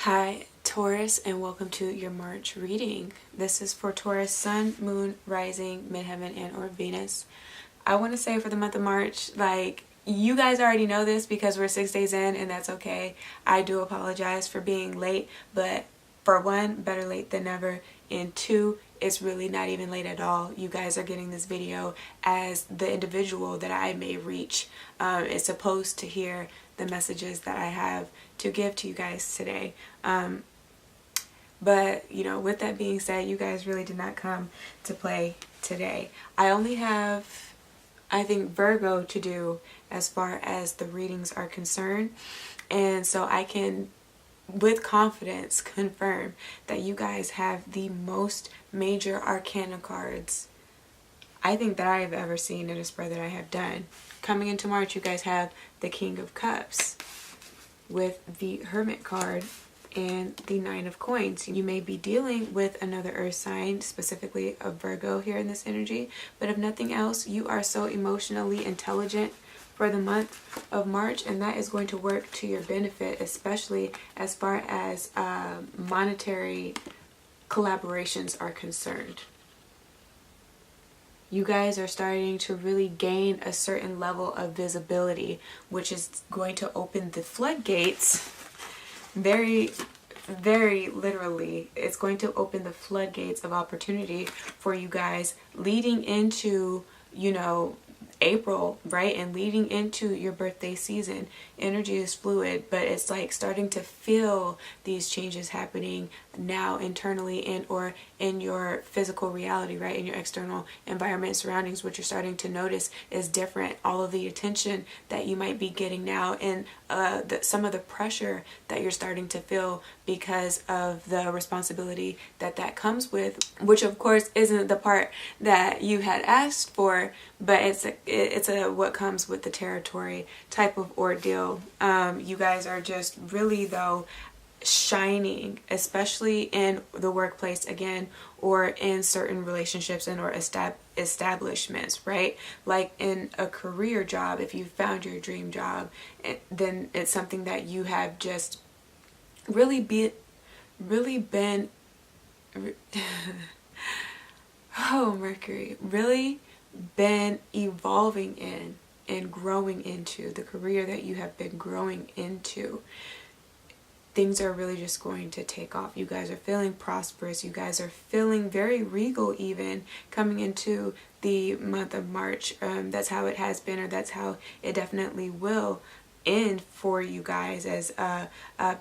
Hi, Taurus, and welcome to your March reading. This is for Taurus, Sun, Moon, Rising, Midheaven, and or Venus. I want to say for the month of March, you guys already know this because we're 6 days in, and that's okay. I do apologize for being late, but for one, better late than never, and two, it's really not even late at all. You guys are getting this video as the individual that I may reach is supposed to hear the messages that I have to give to you guys today. But with that being said, you guys really did not come to play today. I only have, I think, Virgo to do as far as the readings are concerned, and so I can with confidence confirm that you guys have the most major arcana cards I think that I have ever seen in a spread that I have done. Coming into March, you guys have the King of Cups with the Hermit card and the Nine of Coins. You may be dealing with another earth sign, specifically a Virgo here in this energy, but if nothing else, you are so emotionally intelligent for the month of March, and that is going to work to your benefit, especially as far as monetary collaborations are concerned. You guys are starting to really gain a certain level of visibility, which is going to open the floodgates. Very, very literally, it's going to open the floodgates of opportunity for you guys leading into, April, right? And leading into your birthday season. Energy is fluid, but it's like starting to feel these changes happening now internally and or in your physical reality, right? In your external environment surroundings. What you're starting to notice is different. All of the attention that you might be getting now, and some of the pressure that you're starting to feel because of the responsibility that comes with, which of course isn't the part that you had asked for, but it's a what comes with the territory type of ordeal. You guys are just really, though, shining, especially in the workplace again, or in certain relationships and or establishments, right? Like in a career job, if you found your dream job, then it's something that you have just really been oh, Mercury, really been evolving in and growing into the career that you have been growing into. Things are really just going to take off. You guys are feeling prosperous. You guys are feeling very regal even coming into the month of March. That's how it has been, or that's how it definitely will end for you guys, as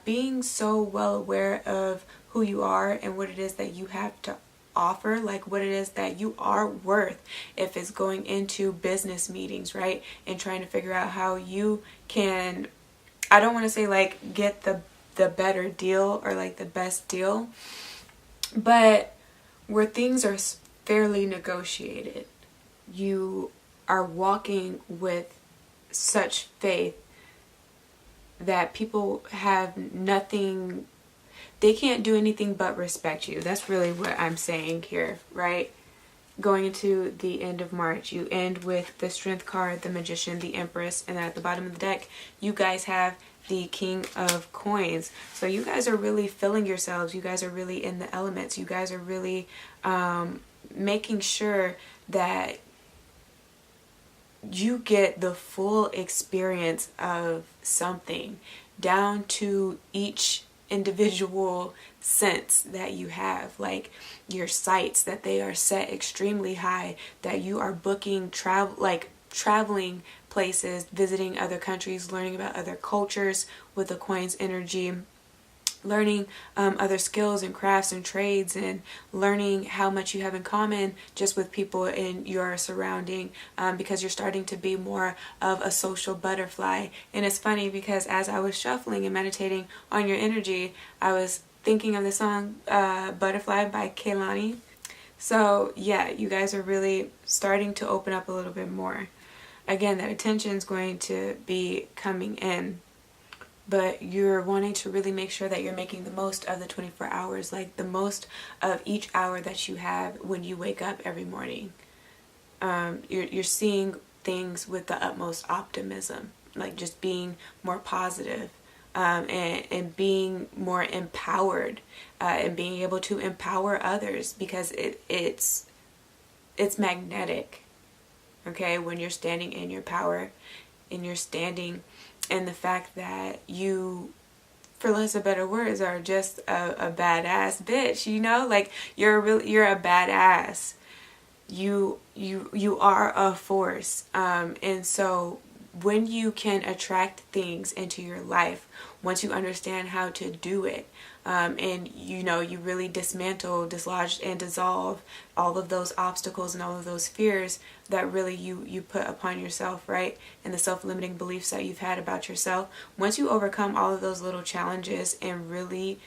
being so well aware of who you are and what it is that you have to offer, like what it is that you are worth. If it's going into business meetings, right, and trying to figure out how you can, I don't want to say like get the better deal or like the best deal, but where things are fairly negotiated, you are walking with such faith that people have nothing, they can't do anything but respect you. That's really what I'm saying here, right? Going into the end of March, you end with the Strength card, the Magician, the Empress, and then at the bottom of the deck, you guys have the King of Coins. So you guys are really filling yourselves. You guys are really in the elements. You guys are really making sure that you get the full experience of something, down to each individual sense that you have, like your sights, that they are set extremely high, that you are booking traveling places, visiting other countries, learning about other cultures with the coins energy, learning other skills and crafts and trades, and learning how much you have in common just with people in your surrounding, because you're starting to be more of a social butterfly. And it's funny because as I was shuffling and meditating on your energy, I was thinking of the song Butterfly by Kehlani. So yeah, you guys are really starting to open up a little bit more. Again, that attention is going to be coming in, but you're wanting to really make sure that you're making the most of the 24 hours, like the most of each hour that you have when you wake up every morning. You're seeing things with the utmost optimism, like just being more positive, and being more empowered, and being able to empower others, because it's magnetic. Okay, when you're standing in your power, and you're standing in the fact that you, for less of better words, are just a badass bitch, you know, like you're a badass. You are a force, and so when you can attract things into your life, once you understand how to do it, and you know, you really dismantle, dislodge, and dissolve all of those obstacles and all of those fears that really you put upon yourself, right? And the self-limiting beliefs that you've had about yourself. Once you overcome all of those little challenges and really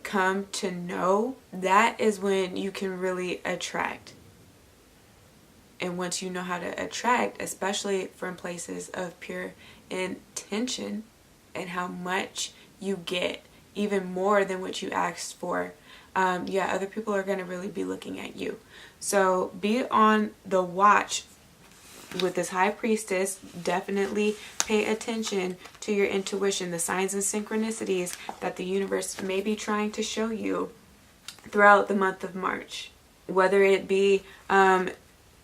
come to know, that is when you can really attract. And once you know how to attract, especially from places of pure intention, and how much you get, even more than what you asked for, yeah, other people are going to really be looking at you. So be on the watch with this high priestess. Definitely pay attention to your intuition, the signs and synchronicities that the universe may be trying to show you throughout the month of March. Whether it be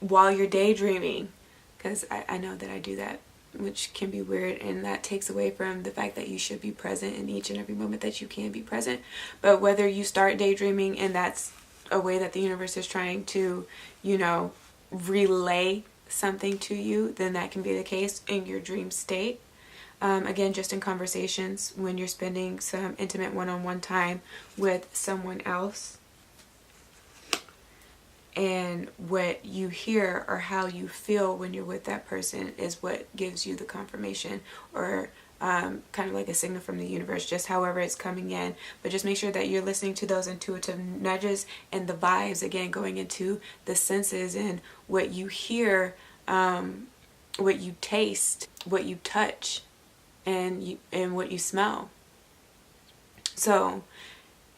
while you're daydreaming, because I know that I do that, which can be weird, and that takes away from the fact that you should be present in each and every moment that you can be present. But whether you start daydreaming and that's a way that the universe is trying to, you know, relay something to you, then that can be the case in your dream state. Again, just in conversations, when you're spending some intimate one-on-one time with someone else, and what you hear or how you feel when you're with that person is what gives you the confirmation, or kind of like a signal from the universe, just however it's coming in. But just make sure that you're listening to those intuitive nudges and the vibes, again, going into the senses and what you hear, what you taste, what you touch, and what you smell. So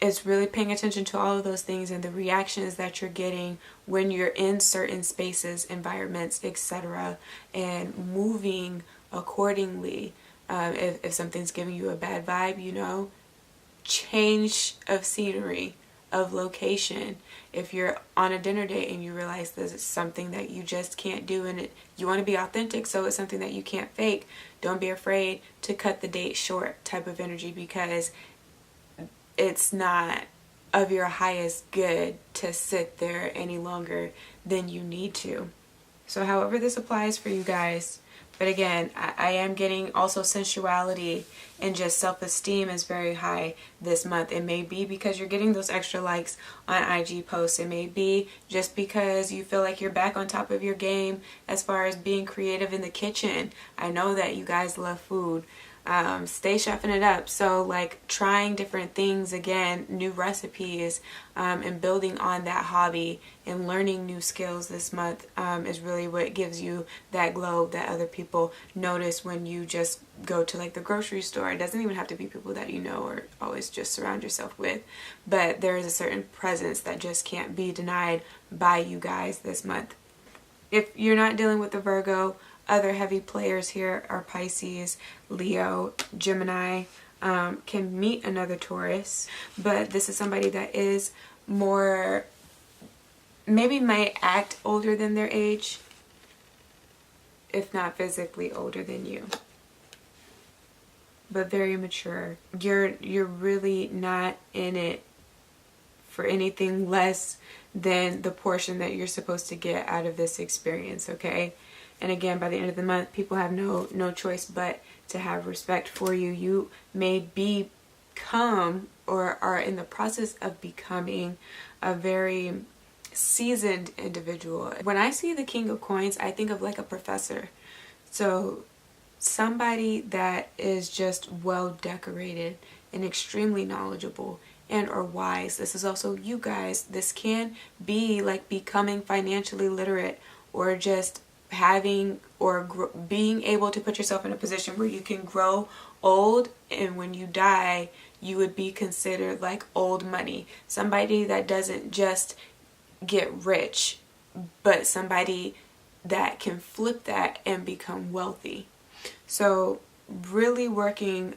it's really paying attention to all of those things and the reactions that you're getting when you're in certain spaces, environments, etc., and moving accordingly. If something's giving you a bad vibe, you know, change of scenery, of location. If you're on a dinner date and you realize this is something that you just can't do, and you want to be authentic, so it's something that you can't fake, don't be afraid to cut the date short type of energy, because it's not of your highest good to sit there any longer than you need to. So however this applies for you guys. But again, I am getting also sensuality and just self-esteem is very high this month. It may be because you're getting those extra likes on IG posts. It may be just because you feel like you're back on top of your game as far as being creative in the kitchen. I know that you guys love food. Stay chefing it up. So like trying different things again, new recipes, and building on that hobby and learning new skills this month is really what gives you that glow that other people notice when you just go to like the grocery store. It doesn't even have to be people that you know or always just surround yourself with, but there is a certain presence that just can't be denied by you guys this month. If you're not dealing with the Virgo, other heavy players here are Pisces, Leo, Gemini, can meet another Taurus, but this is somebody that is more, maybe might act older than their age, if not physically older than you, but very mature. You're really not in it for anything less than the portion that you're supposed to get out of this experience, okay? And again, by the end of the month, people have no choice but to have respect for you. You may become or are in the process of becoming a very seasoned individual. When I see the King of Coins, I think of like a professor. So somebody that is just well decorated and extremely knowledgeable and or wise. This is also you guys. This can be like becoming financially literate, or just having or being able to put yourself in a position where you can grow old, and when you die you would be considered like old money. Somebody that doesn't just get rich, but somebody that can flip that and become wealthy. So really working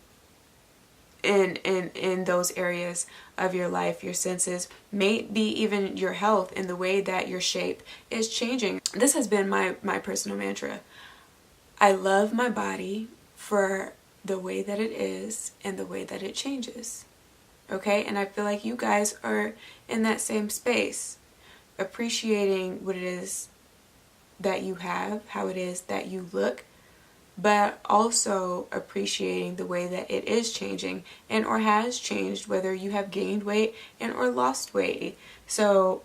in those areas of your life, your senses, maybe even your health, and the way that your shape is changing. This has been my personal mantra. I love my body for the way that it is and the way that it changes. Okay? And I feel like you guys are in that same space, appreciating what it is that you have, how it is that you look, but also appreciating the way that it is changing and or has changed, whether you have gained weight and or lost weight. So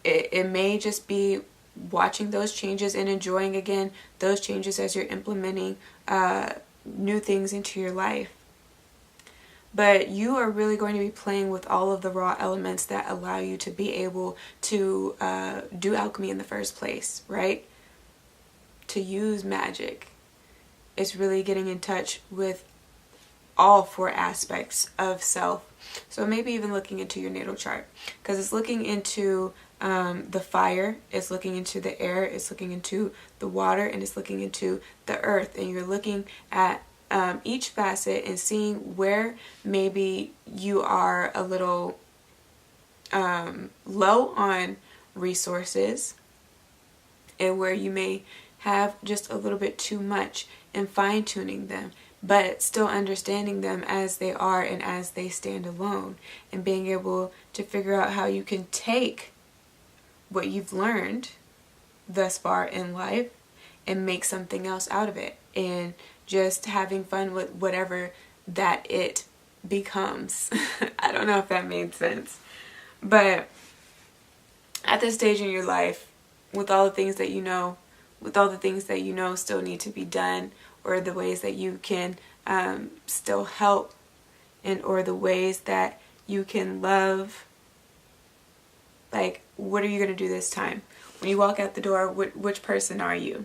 it may just be watching those changes and enjoying again those changes as you're implementing new things into your life. But you are really going to be playing with all of the raw elements that allow you to be able to do alchemy in the first place, right? To use magic. It's really getting in touch with all 4 aspects of self. So maybe even looking into your natal chart, because it's looking into the fire, it's looking into the air, it's looking into the water, and it's looking into the earth. And you're looking at each facet and seeing where maybe you are a little low on resources, and where you may have just a little bit too much, and fine-tuning them, but still understanding them as they are and as they stand alone, and being able to figure out how you can take what you've learned thus far in life and make something else out of it, and just having fun with whatever that it becomes. I don't know if that made sense, but at this stage in your life, with all the things that you know, still need to be done, or the ways that you can still help, and or the ways that you can love, like, what are you going to do this time? When you walk out the door, which person are you?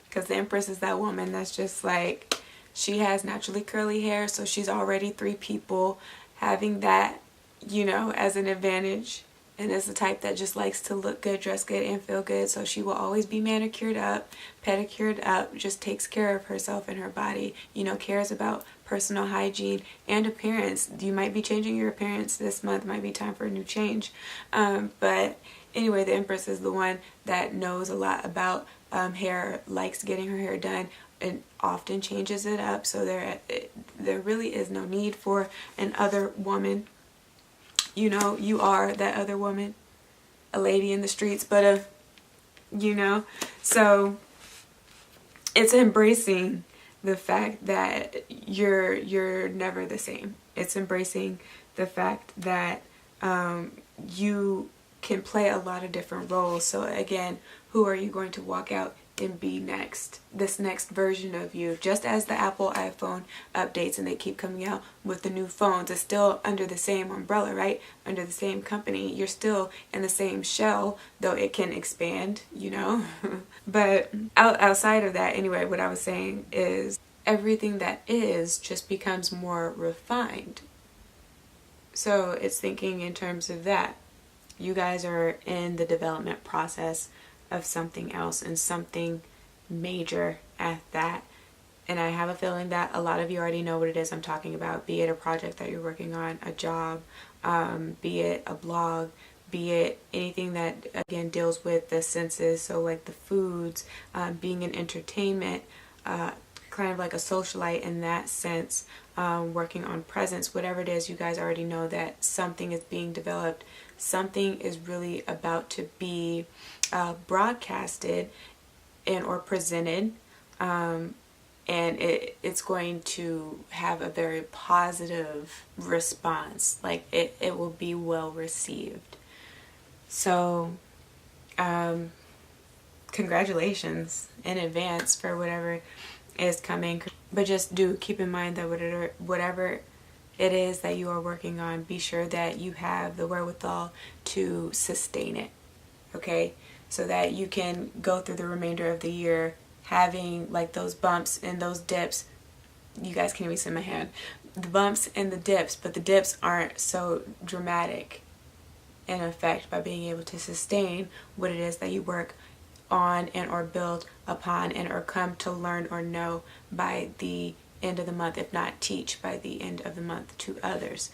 Because the Empress is that woman that's just like, she has naturally curly hair, so she's already 3 people, having that, as an advantage. And is the type that just likes to look good, dress good, and feel good. So she will always be manicured up, pedicured up, just takes care of herself and her body, cares about personal hygiene and appearance. You might be changing your appearance this month, might be time for a new change. But anyway, the Empress is the one that knows a lot about hair, likes getting her hair done, and often changes it up. So there really is no need for an other woman. You are that other woman, a lady in the streets, but so it's embracing the fact that you're never the same. It's embracing the fact that you can play a lot of different roles. So again, who are you going to walk out and be next? This next version of you. Just as the Apple iPhone updates and they keep coming out with the new phones, it's still under the same umbrella, right? Under the same company. You're still in the same shell, though it can expand, But outside of that, anyway, what I was saying is everything that is just becomes more refined. So it's thinking in terms of that. You guys are in the development process of something else, and something major at that. And I have a feeling that a lot of you already know what it is I'm talking about, be it a project that you're working on, a job, be it a blog, be it anything that, again, deals with the senses, so like the foods, being in entertainment, kind of like a socialite in that sense, working on presence, whatever it is, you guys already know that something is being developed, something is really about to be broadcasted and or presented, and it's going to have a very positive response. Like it will be well received. So congratulations in advance for whatever is coming. But just do keep in mind that whatever it is that you are working on, be sure that you have the wherewithal to sustain it, okay? So that you can go through the remainder of the year having like those bumps and those dips. You guys can't even see my hand. The bumps and the dips, but the dips aren't so dramatic in effect, by being able to sustain what it is that you work on and or build upon and or come to learn or know by the end of the month, if not teach by the end of the month to others.